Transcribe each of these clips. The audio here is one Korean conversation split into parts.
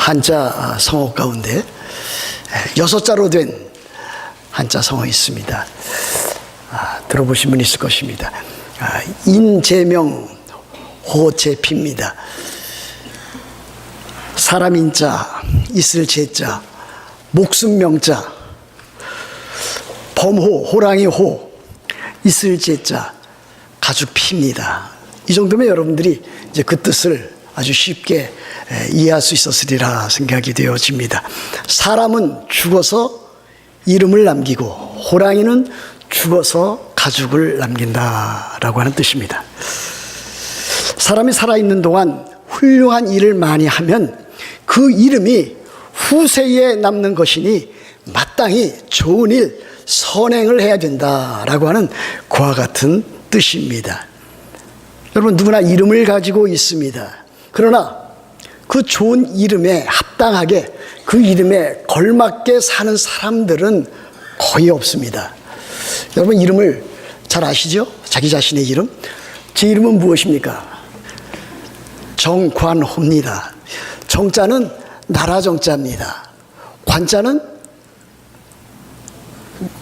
한자 성어 가운데 6자로 된 한자 성어 있습니다. 들어보신 분 있을 것입니다. 인재명 호재피입니다. 사람 인자, 있을 재자, 목숨 명자, 범호, 호랑이 호, 있을 재자, 가죽 피입니다. 이 정도면 여러분들이 이제 그 뜻을 아주 쉽게 이해할 수 있었으리라 생각이 되어집니다. 사람은 죽어서 이름을 남기고 호랑이는 죽어서 가죽을 남긴다라고 하는 뜻입니다. 사람이 살아있는 동안 훌륭한 일을 많이 하면 그 이름이 후세에 남는 것이니 마땅히 좋은 일, 선행을 해야 된다라고 하는 그와 같은 뜻입니다. 여러분 누구나 이름을 가지고 있습니다. 그러나 그 좋은 이름에 합당하게 그 이름에 걸맞게 사는 사람들은 거의 없습니다. 여러분 이름을 잘 아시죠? 자기 자신의 이름? 제 이름은 무엇입니까? 정관호입니다. 정자는 나라 정자입니다. 관자는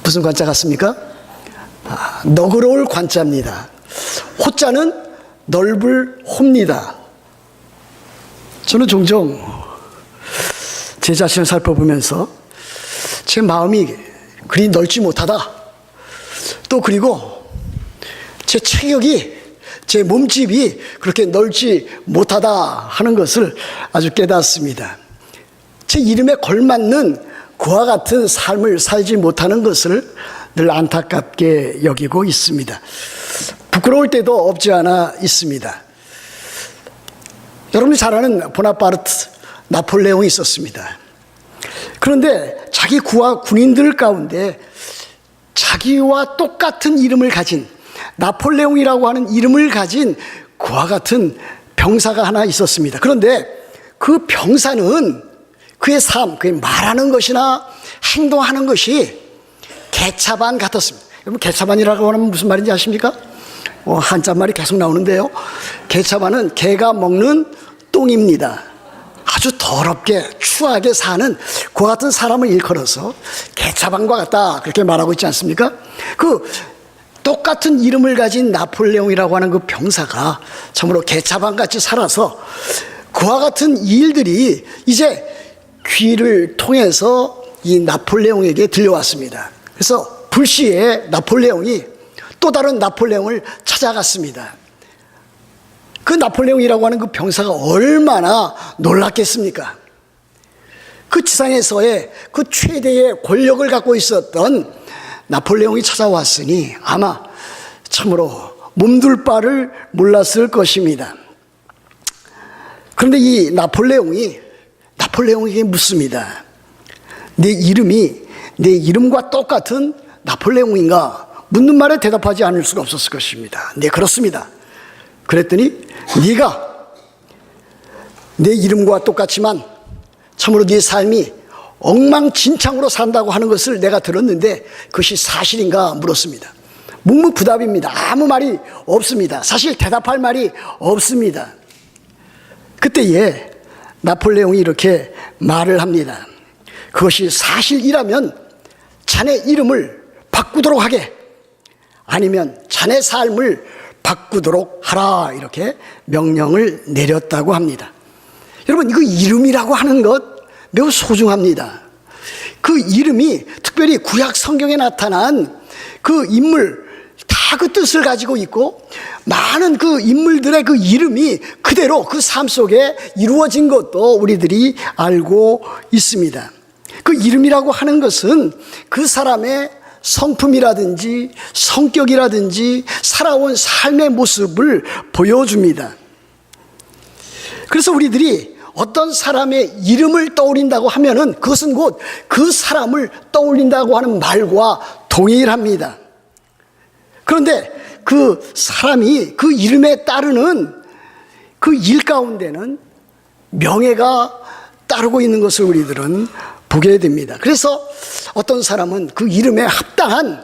무슨 관자 같습니까? 너그러울 관자입니다. 호자는 넓을 호입니다. 저는 종종 제 자신을 살펴보면서 제 마음이 그리 넓지 못하다. 또 그리고 제 체격이, 제 몸집이 그렇게 넓지 못하다 하는 것을 아주 깨닫습니다. 제 이름에 걸맞는 그와 같은 삶을 살지 못하는 것을 늘 안타깝게 여기고 있습니다. 부끄러울 때도 없지 않아 있습니다. 여러분이 잘 아는 보나파르트, 나폴레옹이 있었습니다. 그런데 자기 군인들 가운데 자기와 똑같은 이름을 가진 나폴레옹이라고 하는 이름을 가진 그와 같은 병사가 하나 있었습니다. 그런데 그 병사는 그의 삶, 그의 말하는 것이나 행동하는 것이 개차반 같았습니다. 여러분 개차반이라고 하면 무슨 말인지 아십니까? 한자말이 계속 나오는데요. 개차반은 개가 먹는 똥입니다. 아주 더럽게 추하게 사는 그 같은 사람을 일컬어서 개차반과 같다 그렇게 말하고 있지 않습니까? 그 똑같은 이름을 가진 나폴레옹이라고 하는 그 병사가 참으로 개차반같이 살아서 그와 같은 일들이 이제 귀를 통해서 이 나폴레옹에게 들려왔습니다. 그래서 불시에 나폴레옹이 또 다른 나폴레옹을 찾아갔습니다. 그 나폴레옹이라고 하는 그 병사가 얼마나 놀랐겠습니까? 그 지상에서의 그 최대의 권력을 갖고 있었던 나폴레옹이 찾아왔으니 아마 참으로 몸둘 바를 몰랐을 것입니다. 그런데 이 나폴레옹에게 묻습니다. 내 이름이 내 이름과 똑같은 나폴레옹인가? 묻는 말에 대답하지 않을 수가 없었을 것입니다. 네, 그렇습니다. 그랬더니 네가 내 이름과 똑같지만 참으로 네 삶이 엉망진창으로 산다고 하는 것을 내가 들었는데 그것이 사실인가 물었습니다. 묵묵부답입니다. 아무 말이 없습니다. 사실 대답할 말이 없습니다. 그때에 나폴레옹이 이렇게 말을 합니다. 그것이 사실이라면 자네 이름을 바꾸도록 하게, 아니면 자네 삶을 바꾸도록 하라, 이렇게 명령을 내렸다고 합니다. 여러분 그 이름이라고 하는 것 매우 소중합니다. 그 이름이 특별히 구약 성경에 나타난 그 인물 다 그 뜻을 가지고 있고 많은 그 인물들의 그 이름이 그대로 그 삶 속에 이루어진 것도 우리들이 알고 있습니다. 그 이름이라고 하는 것은 그 사람의 성품이라든지 성격이라든지 살아온 삶의 모습을 보여줍니다. 그래서 우리들이 어떤 사람의 이름을 떠올린다고 하면은 그것은 곧 그 사람을 떠올린다고 하는 말과 동일합니다. 그런데 그 사람이 그 이름에 따르는 그 일 가운데는 명예가 따르고 있는 것을 우리들은 보게 됩니다. 그래서 어떤 사람은 그 이름에 합당한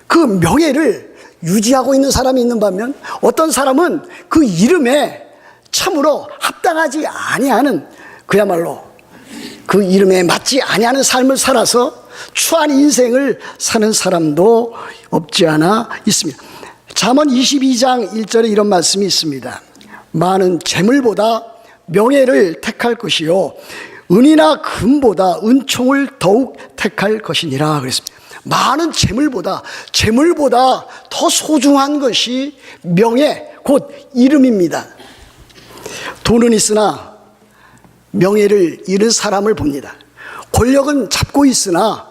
그 명예를 유지하고 있는 사람이 있는 반면 어떤 사람은 그 이름에 참으로 합당하지 아니하는 그야말로 그 이름에 맞지 아니하는 삶을 살아서 추한 인생을 사는 사람도 없지 않아 있습니다. 잠언 22장 1절에 이런 말씀이 있습니다. 많은 재물보다 명예를 택할 것이요 은이나 금보다 은총을 더욱 택할 것이니라 그랬습니다. 많은 재물보다 더 소중한 것이 명예, 곧 이름입니다. 돈은 있으나 명예를 잃은 사람을 봅니다. 권력은 잡고 있으나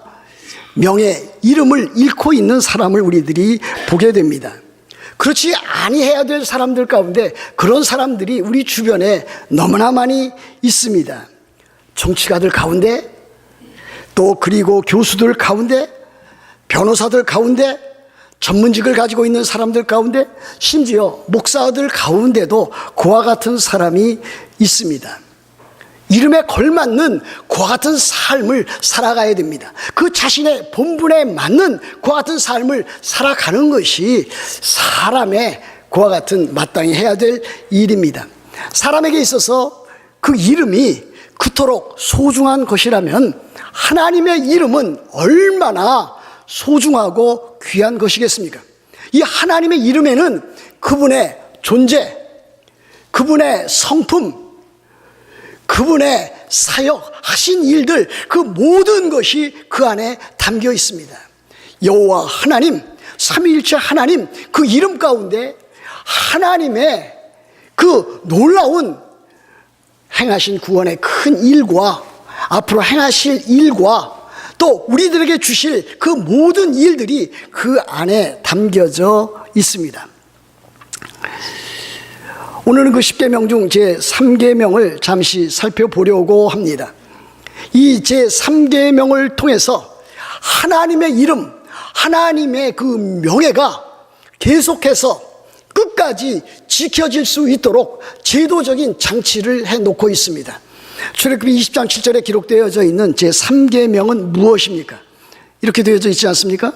명예, 이름을 잃고 있는 사람을 우리들이 보게 됩니다. 그렇지 아니해야 될 사람들 가운데 그런 사람들이 우리 주변에 너무나 많이 있습니다. 정치가들 가운데, 또 그리고 교수들 가운데, 변호사들 가운데, 전문직을 가지고 있는 사람들 가운데, 심지어 목사들 가운데도 그와 같은 사람이 있습니다. 이름에 걸맞는 그와 같은 삶을 살아가야 됩니다. 그 자신의 본분에 맞는 그와 같은 삶을 살아가는 것이 사람의 그와 같은 마땅히 해야 될 일입니다. 사람에게 있어서 그 이름이 그토록 소중한 것이라면 하나님의 이름은 얼마나 소중하고 귀한 것이겠습니까? 이 하나님의 이름에는 그분의 존재, 그분의 성품, 그분의 사역, 하신 일들, 그 모든 것이 그 안에 담겨 있습니다. 여호와 하나님, 삼위일체 하나님, 그 이름 가운데 하나님의 그 놀라운 행하신 구원의 큰 일과 앞으로 행하실 일과 또 우리들에게 주실 그 모든 일들이 그 안에 담겨져 있습니다. 오늘은 그 10계명 중 제3계명을 잠시 살펴보려고 합니다. 이 제3계명을 통해서 하나님의 이름, 하나님의 그 명예가 계속해서 끝까지 지켜질 수 있도록 제도적인 장치를 해놓고 있습니다. 출애굽기 20장 7절에 기록되어져 있는 제3계명은 무엇입니까? 이렇게 되어져 있지 않습니까?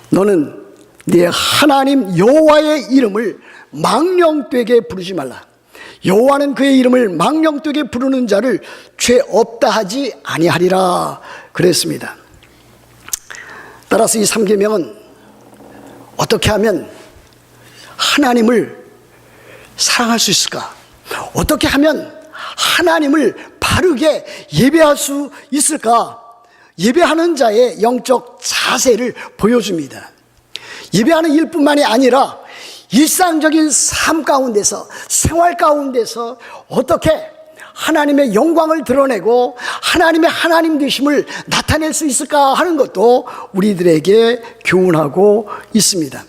너는 네 하나님 여호와의 이름을 망령되게 부르지 말라. 여호와는 그의 이름을 망령되게 부르는 자를 죄 없다 하지 아니하리라 그랬습니다. 따라서 이 3계명은 어떻게 하면 하나님을 사랑할 수 있을까? 어떻게 하면 하나님을 바르게 예배할 수 있을까? 예배하는 자의 영적 자세를 보여줍니다. 예배하는 일뿐만이 아니라 일상적인 삶 가운데서, 생활 가운데서 어떻게 하나님의 영광을 드러내고 하나님의 하나님 되심을 나타낼 수 있을까 하는 것도 우리들에게 교훈하고 있습니다.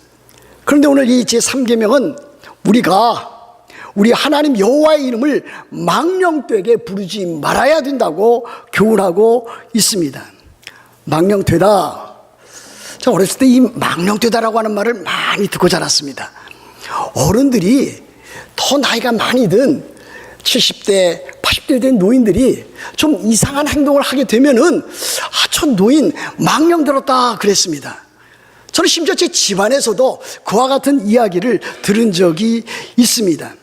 그런데 오늘 이 제3계명은 우리가 우리 하나님 여호와의 이름을 망령되게 부르지 말아야 된다고 교훈하고 있습니다. 망령되다. 저 어렸을 때 이 망령되다라고 하는 말을 많이 듣고 자랐습니다. 어른들이 더 나이가 많이 든 70대, 80대 된 노인들이 좀 이상한 행동을 하게 되면은 저 노인 망령 들었다 그랬습니다. 저는 심지어 제 집안에서도 그와 같은 이야기를 들은 적이 있습니다.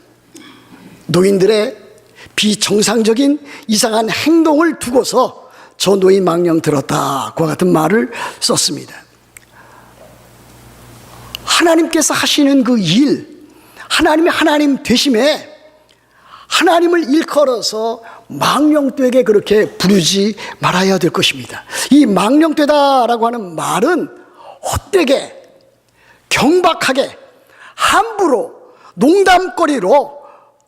노인들의 비정상적인 이상한 행동을 두고서 저 노인 망령 들었다 그와 같은 말을 썼습니다. 하나님께서 하시는 그 일, 하나님의 하나님 되심에 하나님을 일컬어서 망령되게 그렇게 부르지 말아야 될 것입니다. 이 망령되다라고 하는 말은 헛되게, 경박하게, 함부로, 농담거리로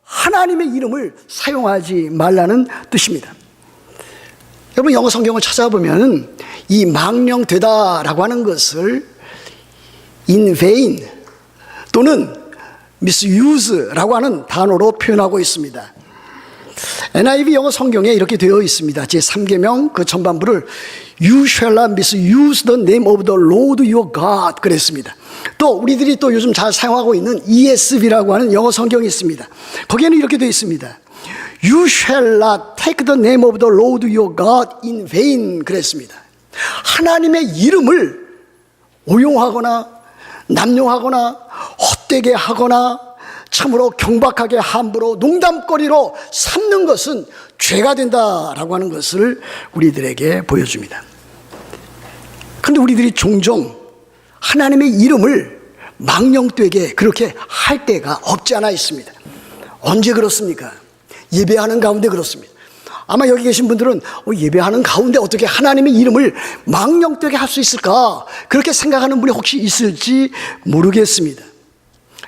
하나님의 이름을 사용하지 말라는 뜻입니다. 여러분 영어 성경을 찾아보면 이 망령되다라고 하는 것을 in vain 또는 misuse라고 하는 단어로 표현하고 있습니다. NIV 영어 성경에 이렇게 되어 있습니다. 제3계명 그 전반부를 You shall not misuse the name of the Lord your God 그랬습니다. 또 우리들이 또 요즘 잘 사용하고 있는 ESV라고 하는 영어 성경이 있습니다. 거기에는 이렇게 되어 있습니다. You shall not take the name of the Lord your God in vain 그랬습니다. 하나님의 이름을 오용하거나 남용하거나 헛되게 하거나 참으로 경박하게 함부로 농담거리로 삼는 것은 죄가 된다라고 하는 것을 우리들에게 보여줍니다. 그런데 우리들이 종종 하나님의 이름을 망령되게 그렇게 할 때가 없지 않아 있습니다. 언제 그렇습니까? 예배하는 가운데 그렇습니다. 아마 여기 계신 분들은 예배하는 가운데 어떻게 하나님의 이름을 망령되게 할 수 있을까? 그렇게 생각하는 분이 혹시 있을지 모르겠습니다.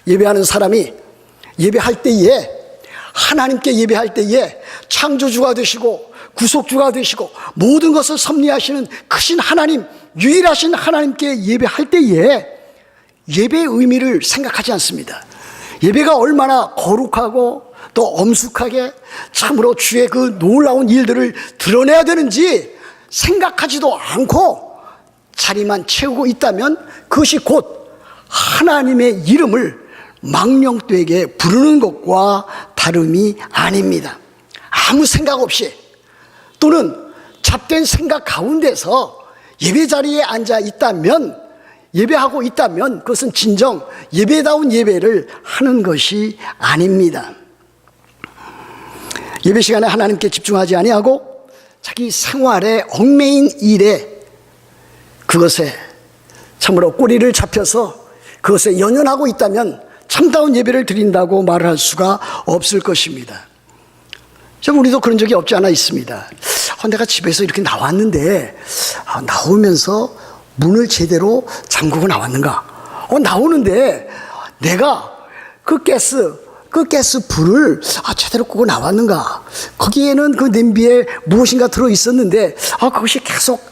예배하는 사람이 예배할 때에, 하나님께 예배할 때에 창조주가 되시고 구속주가 되시고 모든 것을 섭리하시는 크신 하나님, 유일하신 하나님께 예배할 때에 예배의 의미를 생각하지 않습니다. 예배가 얼마나 거룩하고 또 엄숙하게 참으로 주의 그 놀라운 일들을 드러내야 되는지 생각하지도 않고 자리만 채우고 있다면 그것이 곧 하나님의 이름을 망령되게 부르는 것과 다름이 아닙니다. 아무 생각 없이 또는 잡된 생각 가운데서 예배 자리에 앉아 있다면, 예배하고 있다면 그것은 진정 예배다운 예배를 하는 것이 아닙니다. 예배 시간에 하나님께 집중하지 아니하고 자기 생활에 얽매인 일에, 그것에 참으로 꼬리를 잡혀서 그것에 연연하고 있다면 참다운 예배를 드린다고 말할 수가 없을 것입니다. 우리도 그런 적이 없지 않아 있습니다. 내가 집에서 이렇게 나왔는데 나오면서 문을 제대로 잠그고 나왔는가? 나오는데 내가 그 가스 불을 제대로 끄고 나왔는가? 거기에는 그 냄비에 무엇인가 들어 있었는데 그것이 계속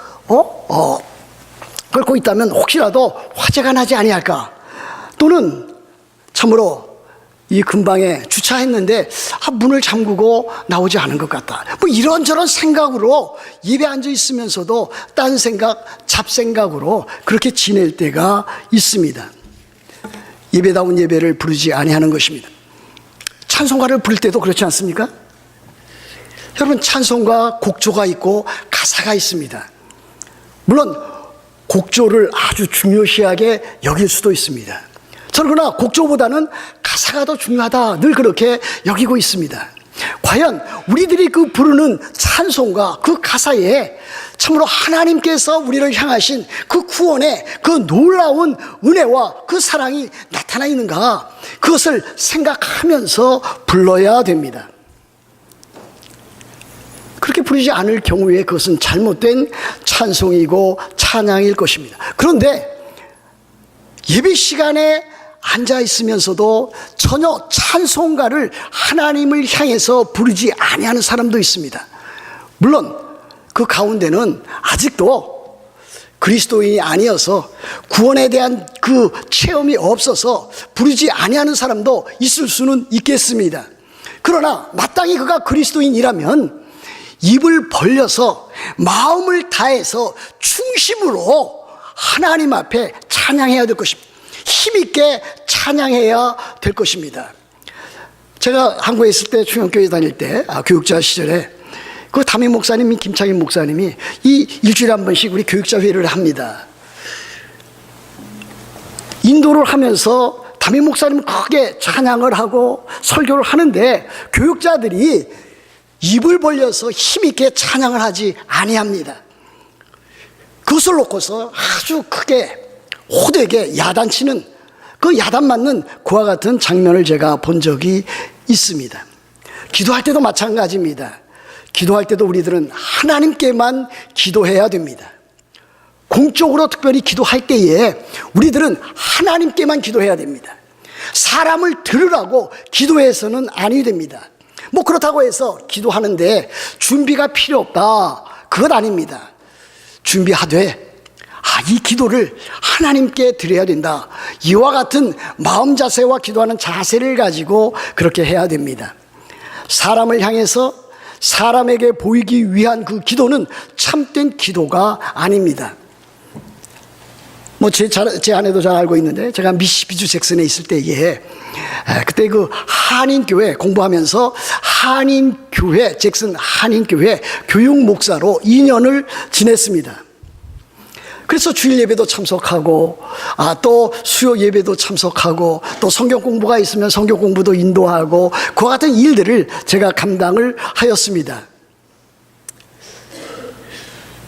끓고 있다면 혹시라도 화재가 나지 아니할까? 또는 참으로 이 근방에 주차했는데 문을 잠그고 나오지 않은 것 같다. 이런저런 생각으로 예배 앉아 있으면서도 딴 생각, 잡생각으로 그렇게 지낼 때가 있습니다. 예배다운 예배를 부르지 아니하는 것입니다. 찬송가를 부를 때도 그렇지 않습니까? 여러분, 찬송가 곡조가 있고 가사가 있습니다. 물론 곡조를 아주 중요시하게 여길 수도 있습니다. 저는 그러나 곡조보다는 가사가 더 중요하다, 늘 그렇게 여기고 있습니다. 과연 우리들이 그 부르는 찬송가, 그 가사에 참으로 하나님께서 우리를 향하신 그 구원의 그 놀라운 은혜와 그 사랑이 나타나 있는가, 그것을 생각하면서 불러야 됩니다. 그렇게 부르지 않을 경우에 그것은 잘못된 찬송이고 찬양일 것입니다. 그런데 예배 시간에 앉아 있으면서도 전혀 찬송가를 하나님을 향해서 부르지 아니하는 사람도 있습니다. 물론 그 가운데는 아직도 그리스도인이 아니어서 구원에 대한 그 체험이 없어서 부르지 아니하는 사람도 있을 수는 있겠습니다. 그러나 마땅히 그가 그리스도인이라면 입을 벌려서 마음을 다해서 중심으로 하나님 앞에 찬양해야 될 것입니다. 힘있게 찬양해야 될 것입니다. 제가 한국에 있을 때, 충영교회 다닐 때, 교육자 시절에 그 담임 목사님이, 김창인 목사님이 이 일주일에 한 번씩 우리 교육자 회의를 합니다. 인도를 하면서 담임 목사님은 크게 찬양을 하고 설교를 하는데 교육자들이 입을 벌려서 힘있게 찬양을 하지 아니합니다. 그것을 놓고서 아주 크게 호되게 야단치는, 그 야단 맞는 그와 같은 장면을 제가 본 적이 있습니다. 기도할 때도 마찬가지입니다. 기도할 때도 우리들은 하나님께만 기도해야 됩니다. 공적으로 특별히 기도할 때에 우리들은 하나님께만 기도해야 됩니다. 사람을 들으라고 기도해서는 아니 됩니다. 그렇다고 해서 기도하는데 준비가 필요 없다, 그것 아닙니다. 준비하되 이 기도를 하나님께 드려야 된다, 이와 같은 마음 자세와 기도하는 자세를 가지고 그렇게 해야 됩니다. 사람을 향해서 사람에게 보이기 위한 그 기도는 참된 기도가 아닙니다. 제 아내도 잘 알고 있는데, 제가 미시피주 잭슨에 있을 때에 그때 그 한인교회 공부하면서 한인교회, 잭슨 한인교회 교육 목사로 2년을 지냈습니다. 그래서 주일 예배도 참석하고, 또 수요 예배도 참석하고, 또 성경 공부가 있으면 성경 공부도 인도하고, 그와 같은 일들을 제가 감당을 하였습니다.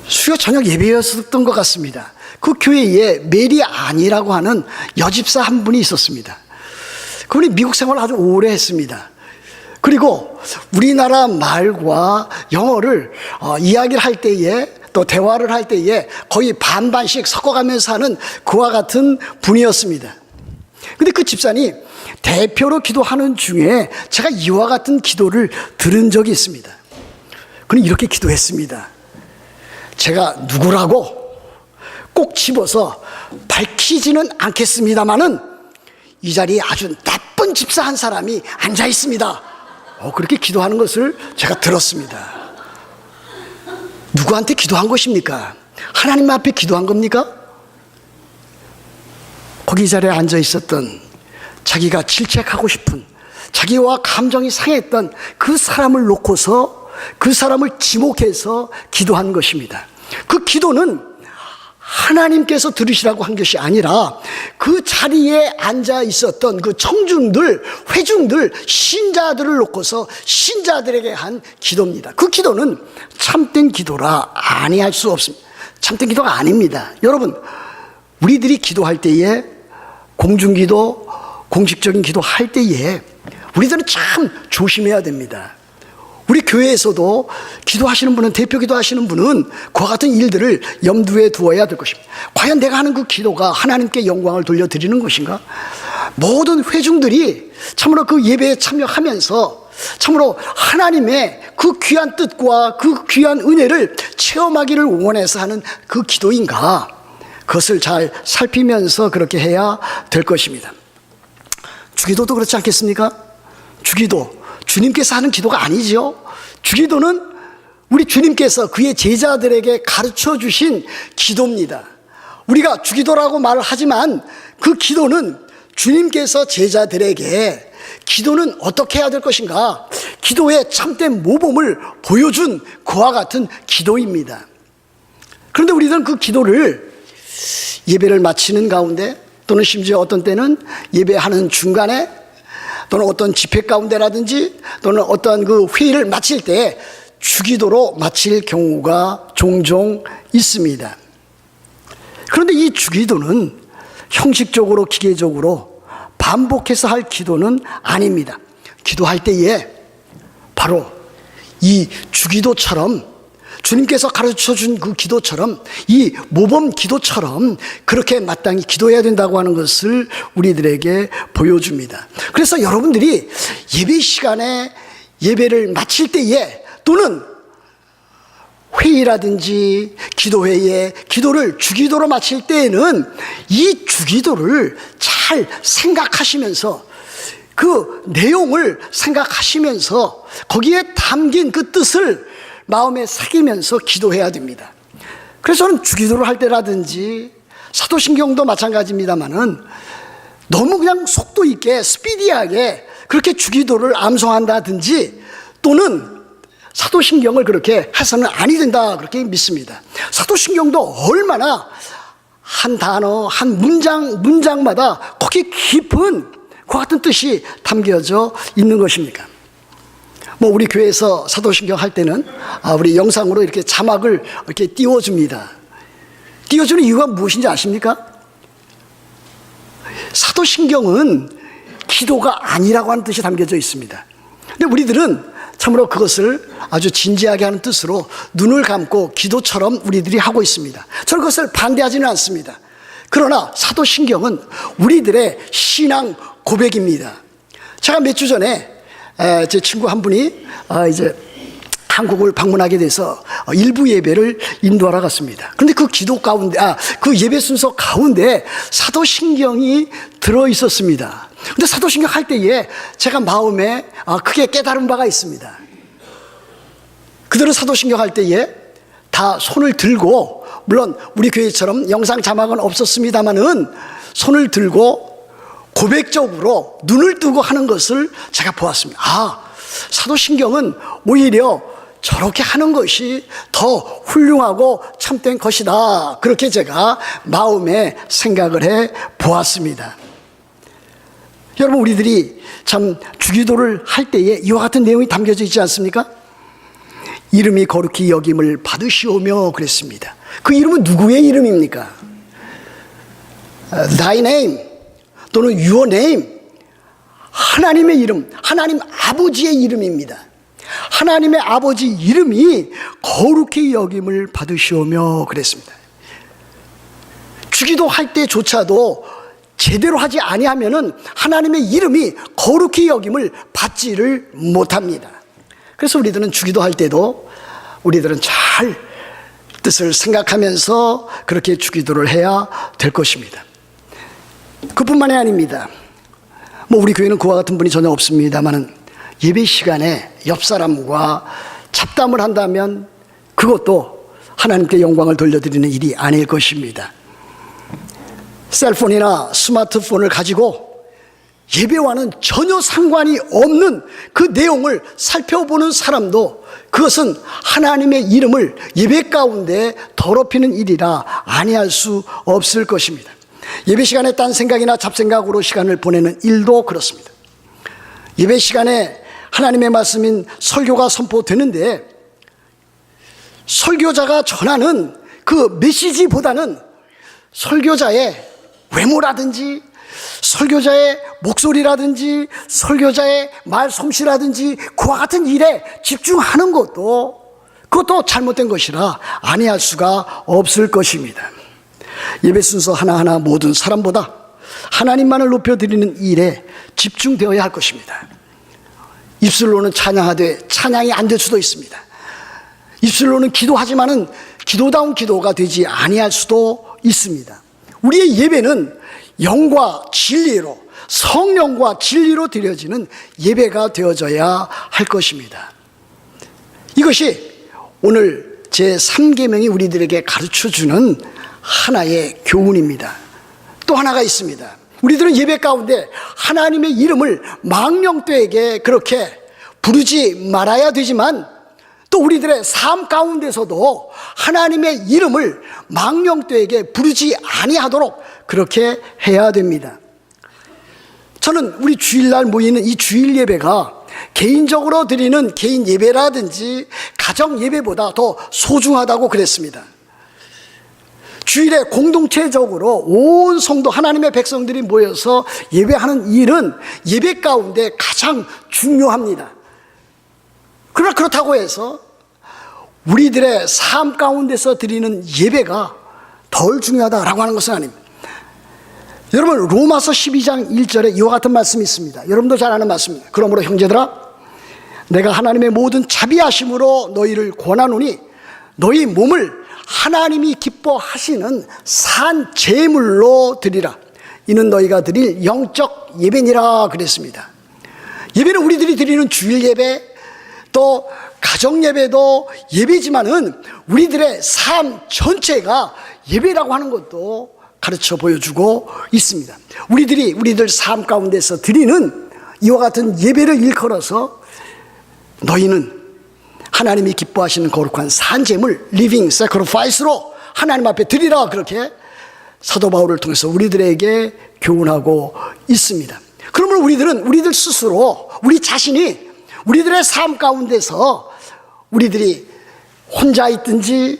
수요 저녁 예배였었던 것 같습니다. 그 교회에 메리 안이라고 하는 여집사 한 분이 있었습니다. 그분이 미국 생활을 아주 오래 했습니다. 그리고 우리나라 말과 영어를 이야기를 할 때에, 또 대화를 할 때에 거의 반반씩 섞어가면서 하는 그와 같은 분이었습니다. 근데 그 집사님 대표로 기도하는 중에 제가 이와 같은 기도를 들은 적이 있습니다. 그는 이렇게 기도했습니다. 제가 누구라고 꼭 집어서 밝히지는 않겠습니다마는 이 자리에 아주 나쁜 집사 한 사람이 앉아 있습니다. 그렇게 기도하는 것을 제가 들었습니다. 누구한테 기도한 것입니까? 하나님 앞에 기도한 겁니까? 거기 자리에 앉아 있었던, 자기가 질책하고 싶은, 자기와 감정이 상했던 그 사람을 놓고서, 그 사람을 지목해서 기도한 것입니다. 그 기도는 하나님께서 들으시라고 한 것이 아니라 그 자리에 앉아 있었던 그 청중들, 회중들, 신자들을 놓고서 신자들에게 한 기도입니다. 그 기도는 참된 기도라 아니할 수 없습니다. 참된 기도가 아닙니다. 여러분, 우리들이 기도할 때에, 공중기도, 공식적인 기도 할 때에 우리들은 참 조심해야 됩니다. 우리 교회에서도 기도하시는 분은, 대표 기도하시는 분은 그와 같은 일들을 염두에 두어야 될 것입니다. 과연 내가 하는 그 기도가 하나님께 영광을 돌려드리는 것인가? 모든 회중들이 참으로 그 예배에 참여하면서 참으로 하나님의 그 귀한 뜻과 그 귀한 은혜를 체험하기를 원해서 하는 그 기도인가? 그것을 잘 살피면서 그렇게 해야 될 것입니다. 주기도도 그렇지 않겠습니까? 주기도, 주님께서 하는 기도가 아니죠. 주기도는 우리 주님께서 그의 제자들에게 가르쳐 주신 기도입니다. 우리가 주기도라고 말을 하지만 그 기도는 주님께서 제자들에게 기도는 어떻게 해야 될 것인가, 기도의 참된 모범을 보여준 그와 같은 기도입니다. 그런데 우리들은 그 기도를 예배를 마치는 가운데, 또는 심지어 어떤 때는 예배하는 중간에, 또는 어떤 집회 가운데라든지, 또는 어떤 그 회의를 마칠 때 주기도로 마칠 경우가 종종 있습니다. 그런데 이 주기도는 형식적으로, 기계적으로 반복해서 할 기도는 아닙니다. 기도할 때에 바로 이 주기도처럼, 주님께서 가르쳐준 그 기도처럼, 이 모범 기도처럼 그렇게 마땅히 기도해야 된다고 하는 것을 우리들에게 보여줍니다. 그래서 여러분들이 예배 시간에 예배를 마칠 때에, 또는 회의라든지 기도회에 기도를 주기도로 마칠 때에는 이 주기도를 잘 생각하시면서, 그 내용을 생각하시면서 거기에 담긴 그 뜻을 마음에 새기면서 기도해야 됩니다. 그래서 저는 주기도를 할 때라든지, 사도신경도 마찬가지입니다만은 너무 그냥 속도 있게 스피디하게 그렇게 주기도를 암송한다든지, 또는 사도신경을 그렇게 해서는 아니 된다, 그렇게 믿습니다. 사도신경도 얼마나 한 단어, 한 문장마다 거기 깊은 그 같은 뜻이 담겨져 있는 것입니까? 우리 교회에서 사도신경 할 때는 우리 영상으로 이렇게 자막을 이렇게 띄워줍니다. 띄워주는 이유가 무엇인지 아십니까? 사도신경은 기도가 아니라고 하는 뜻이 담겨져 있습니다. 근데 우리들은 참으로 그것을 아주 진지하게 하는 뜻으로 눈을 감고 기도처럼 우리들이 하고 있습니다. 저는 그것을 반대하지는 않습니다. 그러나 사도신경은 우리들의 신앙 고백입니다. 제가 몇 주 전에 제 친구 한 분이 이제 한국을 방문하게 돼서 일부 예배를 인도하러 갔습니다. 그런데 그 기도 가운데, 그 예배 순서 가운데 사도신경이 들어 있었습니다. 근데 사도신경 할 때에 제가 마음에 크게 깨달은 바가 있습니다. 그들은 사도신경 할 때에 다 손을 들고, 물론 우리 교회처럼 영상 자막은 없었습니다만은 손을 들고 고백적으로 눈을 뜨고 하는 것을 제가 보았습니다. 사도신경은 오히려 저렇게 하는 것이 더 훌륭하고 참된 것이다. 그렇게 제가 마음에 생각을 해 보았습니다. 여러분, 우리들이 참 주기도를 할 때에 이와 같은 내용이 담겨져 있지 않습니까? 이름이 거룩히 여김을 받으시오며 그랬습니다. 그 이름은 누구의 이름입니까? Thy name 또는 Your name, 하나님의 이름, 하나님 아버지의 이름입니다. 하나님의 아버지 이름이 거룩히 여김을 받으시오며 그랬습니다. 주기도 할 때조차도 제대로 하지 아니하면은 하나님의 이름이 거룩히 여김을 받지를 못합니다. 그래서 우리들은 주기도 할 때도 우리들은 잘 뜻을 생각하면서 그렇게 주기도를 해야 될 것입니다. 그뿐만이 아닙니다. 우리 교회는 그와 같은 분이 전혀 없습니다만은 예배 시간에 옆 사람과 잡담을 한다면 그것도 하나님께 영광을 돌려드리는 일이 아닐 것입니다. 셀폰이나 스마트폰을 가지고 예배와는 전혀 상관이 없는 그 내용을 살펴보는 사람도 그것은 하나님의 이름을 예배 가운데 더럽히는 일이라 아니할 수 없을 것입니다. 예배 시간에 딴 생각이나 잡생각으로 시간을 보내는 일도 그렇습니다. 예배 시간에 하나님의 말씀인 설교가 선포되는데 설교자가 전하는 그 메시지보다는 설교자의 외모라든지 설교자의 목소리라든지 설교자의 말솜씨라든지 그와 같은 일에 집중하는 그것도 잘못된 것이라 아니할 수가 없을 것입니다. 예배 순서 하나하나 모든 사람보다 하나님만을 높여드리는 일에 집중되어야 할 것입니다. 입술로는 찬양하되 찬양이 안 될 수도 있습니다. 입술로는 기도하지만은 기도다운 기도가 되지 아니할 수도 있습니다. 우리의 예배는 영과 진리로, 성령과 진리로 드려지는 예배가 되어져야 할 것입니다. 이것이 오늘 제3계명이 우리들에게 가르쳐주는 하나의 교훈입니다. 또 하나가 있습니다. 우리들은 예배 가운데 하나님의 이름을 망령되게 그렇게 부르지 말아야 되지만 또 우리들의 삶 가운데서도 하나님의 이름을 망령되게 부르지 아니하도록 그렇게 해야 됩니다. 저는 우리 주일날 모이는 이 주일 예배가 개인적으로 드리는 개인 예배라든지 가정 예배보다 더 소중하다고 그랬습니다. 주일에 공동체적으로 온 성도 하나님의 백성들이 모여서 예배하는 일은 예배 가운데 가장 중요합니다. 그러나 그렇다고 해서 우리들의 삶 가운데서 드리는 예배가 덜 중요하다라고 하는 것은 아닙니다. 여러분, 로마서 12장 1절에 이와 같은 말씀이 있습니다. 여러분도 잘 아는 말씀입니다. 그러므로 형제들아, 내가 하나님의 모든 자비하심으로 너희를 권하노니 너희 몸을 하나님이 기뻐하시는 산 제물로 드리라. 이는 너희가 드릴 영적 예배니라 그랬습니다. 예배는 우리들이 드리는 주일 예배, 또 가정 예배도 예배지만은 우리들의 삶 전체가 예배라고 하는 것도 가르쳐 보여주고 있습니다. 우리들 삶 가운데서 드리는 이와 같은 예배를 일컬어서 너희는 하나님이 기뻐하시는 거룩한 산제물 리빙 세크리파이스로 하나님 앞에 드리라, 그렇게 사도 바울을 통해서 우리들에게 교훈하고 있습니다. 그러면 우리들 스스로 우리 자신이 우리들의 삶 가운데서 우리들이 혼자 있든지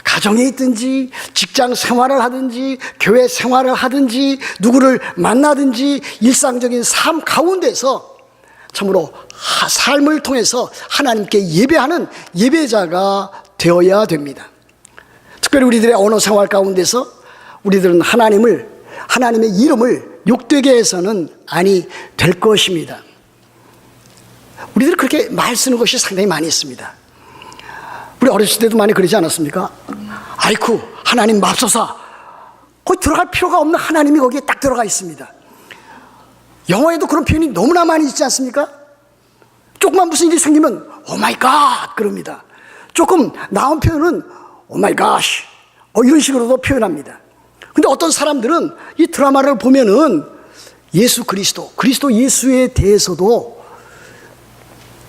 가정에 있든지 직장 생활을 하든지 교회 생활을 하든지 누구를 만나든지 일상적인 삶 가운데서 참으로 삶을 통해서 하나님께 예배하는 예배자가 되어야 됩니다. 특별히 우리들의 언어 생활 가운데서 우리들은 하나님의 이름을 욕되게 해서는 아니 될 것입니다. 우리들은 그렇게 말 쓰는 것이 상당히 많이 있습니다. 우리 어렸을 때도 많이 그러지 않았습니까? 아이쿠, 하나님 맙소사. 거기 들어갈 필요가 없는 하나님이 거기에 딱 들어가 있습니다. 영어에도 그런 표현이 너무나 많이 있지 않습니까? 조금만 무슨 일이 생기면 오 마이 갓 그럽니다. 조금 나은 표현은 오 마이 갓 이런 식으로도 표현합니다. 근데 어떤 사람들은 이 드라마를 보면은 예수 그리스도 예수에 대해서도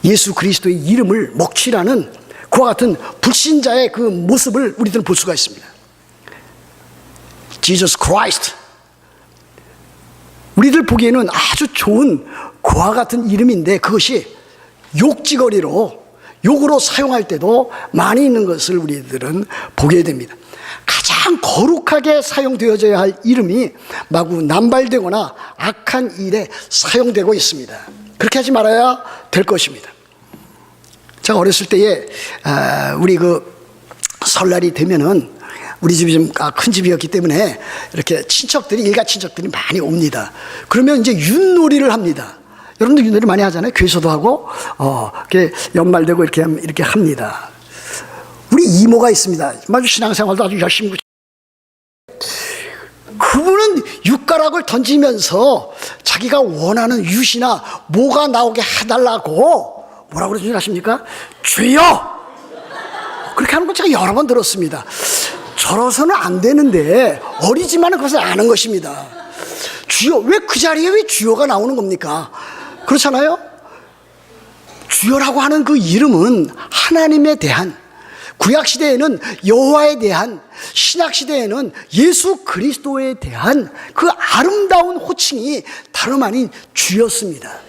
예수 그리스도의 이름을 먹칠하는 그와 같은 불신자의 그 모습을 우리들은 볼 수가 있습니다. Jesus Christ. 우리들 보기에는 아주 좋은 그와 같은 이름인데 그것이 욕으로 사용할 때도 많이 있는 것을 우리들은 보게 됩니다. 가장 거룩하게 사용되어져야 할 이름이 마구 남발되거나 악한 일에 사용되고 있습니다. 그렇게 하지 말아야 될 것입니다. 제가 어렸을 때에 우리 그 설날이 되면은 우리 집이 좀 큰 집이었기 때문에 이렇게 일가 친척들이 많이 옵니다. 그러면 이제 윷놀이를 합니다. 여러분들 윷놀이 많이 하잖아요. 교회에서도 하고, 이렇게 연말되고 이렇게 합니다. 우리 이모가 있습니다. 아주 신앙생활도 아주 열심히. 그분은 윷가락을 던지면서 자기가 원하는 윷이나 뭐가 나오게 해달라고 뭐라고 그러지 아십니까? 주여! 그렇게 하는 건 제가 여러 번 들었습니다. 저러서는 안 되는데 어리지만 그것을 아는 것입니다. 주여, 왜 그 자리에 왜 주여가 나오는 겁니까? 그렇잖아요? 주여라고 하는 그 이름은 하나님에 대한, 구약시대에는 여호와에 대한, 신약시대에는 예수 그리스도에 대한 그 아름다운 호칭이 다름 아닌 주였습니다.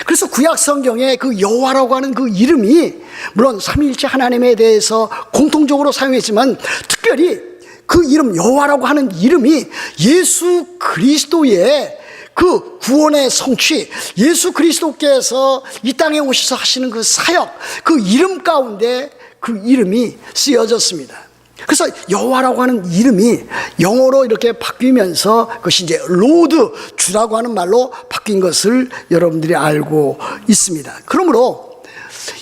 그래서 구약 성경에 그 여호와라고 하는 그 이름이 물론 삼위일체 하나님에 대해서 공통적으로 사용했지만 특별히 그 이름 여호와라고 하는 이름이 예수 그리스도의 그 구원의 성취, 예수 그리스도께서 이 땅에 오셔서 하시는 그 사역, 그 이름 가운데 그 이름이 쓰여졌습니다. 그래서 여호와라고 하는 이름이 영어로 이렇게 바뀌면서 그것이 이제 로드, 주라고 하는 말로 바뀐 것을 여러분들이 알고 있습니다. 그러므로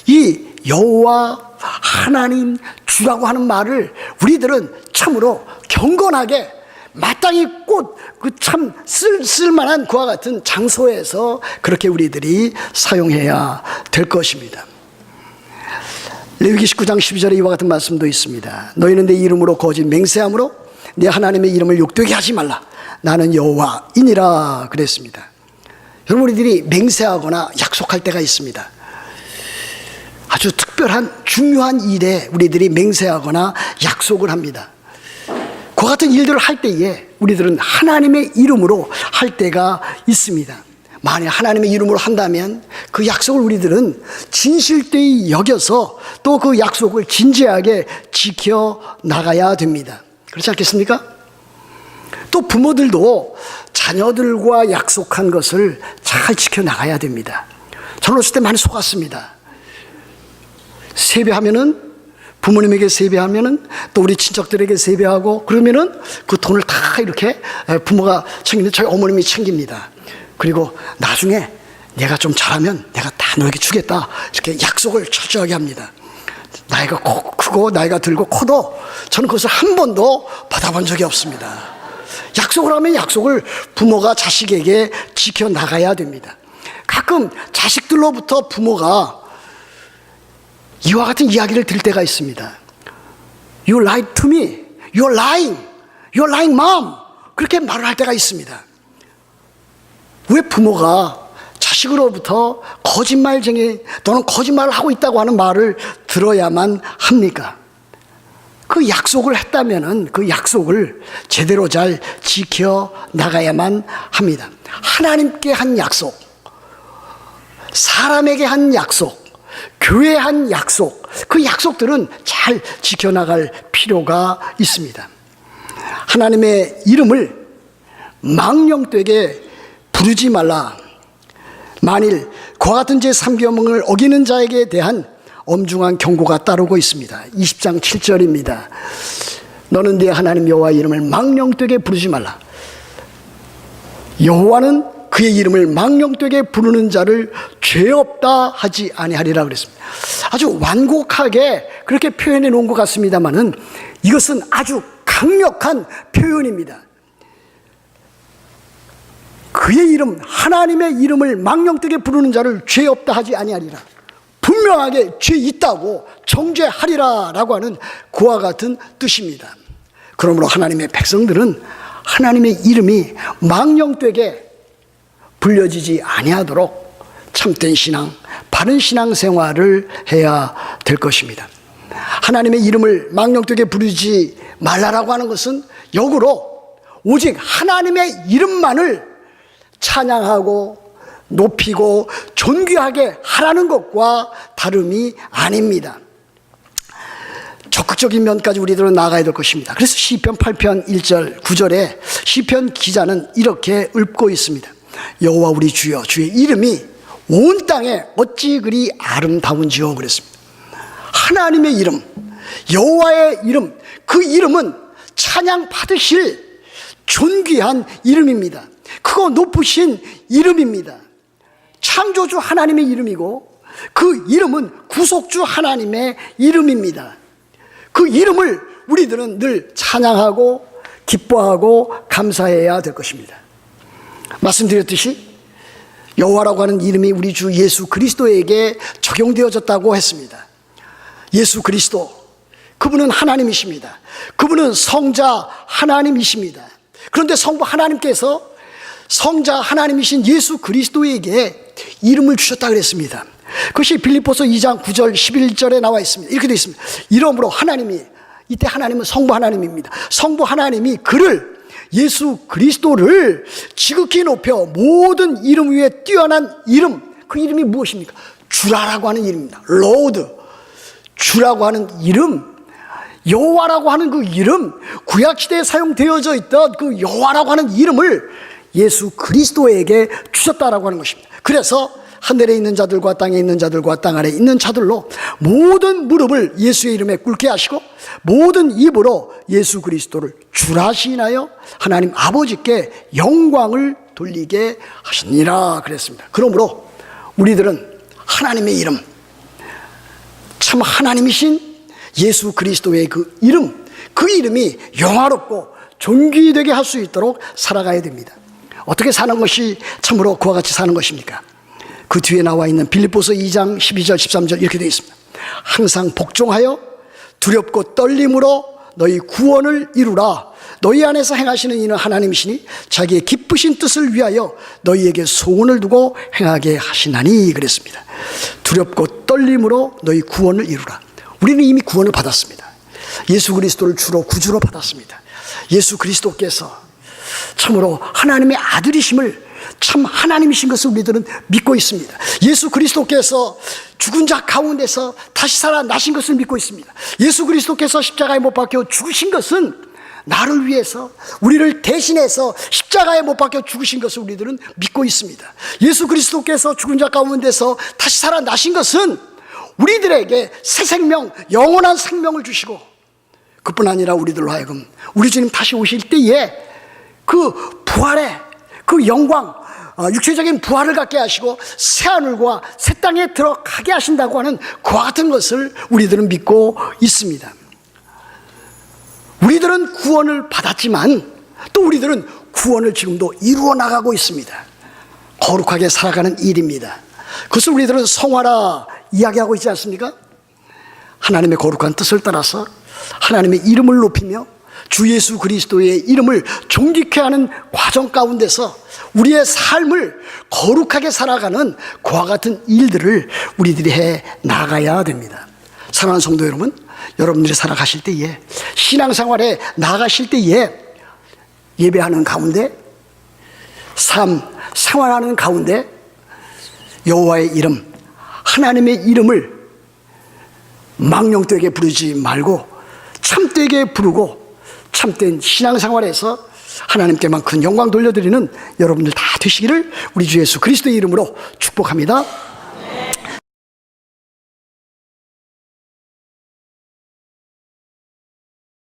이 여호와 하나님 주라고 하는 말을 우리들은 참으로 경건하게 마땅히 꼭 그 참 쓸만한 그와 같은 장소에서 그렇게 우리들이 사용해야 될 것입니다. 레위기 19장 12절에 이와 같은 말씀도 있습니다. 너희는 내 이름으로 거짓 맹세함으로 내 하나님의 이름을 욕되게 하지 말라. 나는 여호와이니라 그랬습니다. 여러분, 우리들이 맹세하거나 약속할 때가 있습니다. 아주 특별한 중요한 일에 우리들이 맹세하거나 약속을 합니다. 그 같은 일들을 할 때에 우리들은 하나님의 이름으로 할 때가 있습니다. 만약 하나님의 이름으로 한다면 그 약속을 우리들은 진실되이 여겨서 또 그 약속을 진지하게 지켜나가야 됩니다. 그렇지 않겠습니까? 또 부모들도 자녀들과 약속한 것을 잘 지켜나가야 됩니다. 저는 어릴 때 많이 속았습니다. 세배하면은 부모님에게 세배하면은 또 우리 친척들에게 세배하고 그러면은 그 돈을 다 이렇게 부모가 챙기는데 저희 어머님이 챙깁니다. 그리고 나중에 내가 좀 잘하면 내가 다 너에게 주겠다 이렇게 약속을 철저하게 합니다. 나이가 크고 나이가 들고 커도 저는 그것을 한 번도 받아본 적이 없습니다. 약속을 하면 약속을 부모가 자식에게 지켜나가야 됩니다. 가끔 자식들로부터 부모가 이와 같은 이야기를 들을 때가 있습니다. You lied to me. You're lying. You're lying, mom. 그렇게 말을 할 때가 있습니다. 왜 부모가 자식으로부터 거짓말쟁이 또는 거짓말을 하고 있다고 하는 말을 들어야만 합니까? 그 약속을 했다면은 그 약속을 제대로 잘 지켜나가야만 합니다. 하나님께 한 약속, 사람에게 한 약속, 교회에 한 약속, 그 약속들은 잘 지켜나갈 필요가 있습니다. 하나님의 이름을 망령되게 부르지 말라. 만일 그와 같은 제3계명을 어기는 자에게 대한 엄중한 경고가 따르고 있습니다. 20장 7절입니다. 너는 네 하나님 여호와의 이름을 망령되게 부르지 말라. 여호와는 그의 이름을 망령되게 부르는 자를 죄 없다 하지 아니하리라 그랬습니다. 아주 완곡하게 그렇게 표현해 놓은 것 같습니다만은 이것은 아주 강력한 표현입니다. 그의 이름, 하나님의 이름을 망령되게 부르는 자를 죄 없다 하지 아니하리라. 분명하게 죄 있다고 정죄하리라 라고 하는 그와 같은 뜻입니다. 그러므로 하나님의 백성들은 하나님의 이름이 망령되게 불려지지 아니하도록 참된 신앙, 바른 신앙 생활을 해야 될 것입니다. 하나님의 이름을 망령되게 부르지 말라라고 하는 것은 역으로 오직 하나님의 이름만을 찬양하고 높이고 존귀하게 하라는 것과 다름이 아닙니다. 적극적인 면까지 우리들은 나아가야 될 것입니다. 그래서 시편 8편 1절 9절에 시편 기자는 이렇게 읊고 있습니다. 여호와 우리 주여, 주의 이름이 온 땅에 어찌 그리 아름다운지요. 그랬습니다. 하나님의 이름, 여호와의 이름, 그 이름은 찬양 받으실 존귀한 이름입니다. 크고 높으신 이름입니다. 창조주 하나님의 이름이고 그 이름은 구속주 하나님의 이름입니다. 그 이름을 우리들은 늘 찬양하고 기뻐하고 감사해야 될 것입니다. 말씀드렸듯이 여호와라고 하는 이름이 우리 주 예수 그리스도에게 적용되어졌다고 했습니다. 예수 그리스도, 그분은 하나님이십니다. 그분은 성자 하나님이십니다. 그런데 성부 하나님께서 성자 하나님이신 예수 그리스도에게 이름을 주셨다 그랬습니다. 그것이 빌립보서 2장 9절 11절에 나와 있습니다. 이렇게 되어 있습니다. 이러므로 하나님이, 이때 하나님은 성부 하나님입니다. 성부 하나님이 그를, 예수 그리스도를 지극히 높여 모든 이름 위에 뛰어난 이름, 그 이름이 무엇입니까? 주라라고 하는 이름입니다. 로드, 주라고 하는 이름, 여호와라고 하는 그 이름, 구약시대에 사용되어져 있던 그 여호와라고 하는 이름을 예수 그리스도에게 주셨다라고 하는 것입니다. 그래서 하늘에 있는 자들과 땅에 있는 자들과 땅 아래에 있는 자들로 모든 무릎을 예수의 이름에 꿇게 하시고 모든 입으로 예수 그리스도를 주라시나요 하나님 아버지께 영광을 돌리게 하시니라 그랬습니다. 그러므로 우리들은 하나님의 이름, 참 하나님이신 예수 그리스도의 그 이름, 그 이름이 영화롭고 존귀되게 할 수 있도록 살아가야 됩니다. 어떻게 사는 것이 참으로 그와 같이 사는 것입니까? 그 뒤에 나와 있는 빌립보서 2장 12절 13절 이렇게 되어 있습니다. 항상 복종하여 두렵고 떨림으로 너희 구원을 이루라. 너희 안에서 행하시는 이는 하나님이시니 자기의 기쁘신 뜻을 위하여 너희에게 소원을 두고 행하게 하시나니 그랬습니다. 두렵고 떨림으로 너희 구원을 이루라. 우리는 이미 구원을 받았습니다. 예수 그리스도를 주로 구주로 받았습니다. 예수 그리스도께서 참으로 하나님의 아들이심을, 참 하나님이신 것을 우리들은 믿고 있습니다. 예수 그리스도께서 죽은 자 가운데서 다시 살아나신 것을 믿고 있습니다. 예수 그리스도께서 십자가에 못 박혀 죽으신 것은 나를 위해서, 우리를 대신해서 십자가에 못 박혀 죽으신 것을 우리들은 믿고 있습니다. 예수 그리스도께서 죽은 자 가운데서 다시 살아나신 것은 우리들에게 새 생명, 영원한 생명을 주시고 그뿐 아니라 우리들로 하여금 우리 주님 다시 오실 때에 그 부활의 그 영광, 육체적인 부활을 갖게 하시고 새하늘과 새 땅에 들어가게 하신다고 하는 그와 같은 것을 우리들은 믿고 있습니다. 우리들은 구원을 받았지만 또 우리들은 구원을 지금도 이루어 나가고 있습니다. 거룩하게 살아가는 일입니다. 그것을 우리들은 성화라 이야기하고 있지 않습니까? 하나님의 거룩한 뜻을 따라서 하나님의 이름을 높이며 주 예수 그리스도의 이름을 존귀케 하는 과정 가운데서 우리의 삶을 거룩하게 살아가는 그와 같은 일들을 우리들이 해 나가야 됩니다. 사랑하는 성도 여러분, 여러분들이 살아가실 때에, 신앙생활에 나가실 때에 예배하는 가운데, 생활하는 가운데 여호와의 이름, 하나님의 이름을 망령되게 부르지 말고 참되게 부르고 참된 신앙생활에서 하나님께만 큰 영광 돌려드리는 여러분들 다 되시기를 우리 주 예수 그리스도의 이름으로 축복합니다.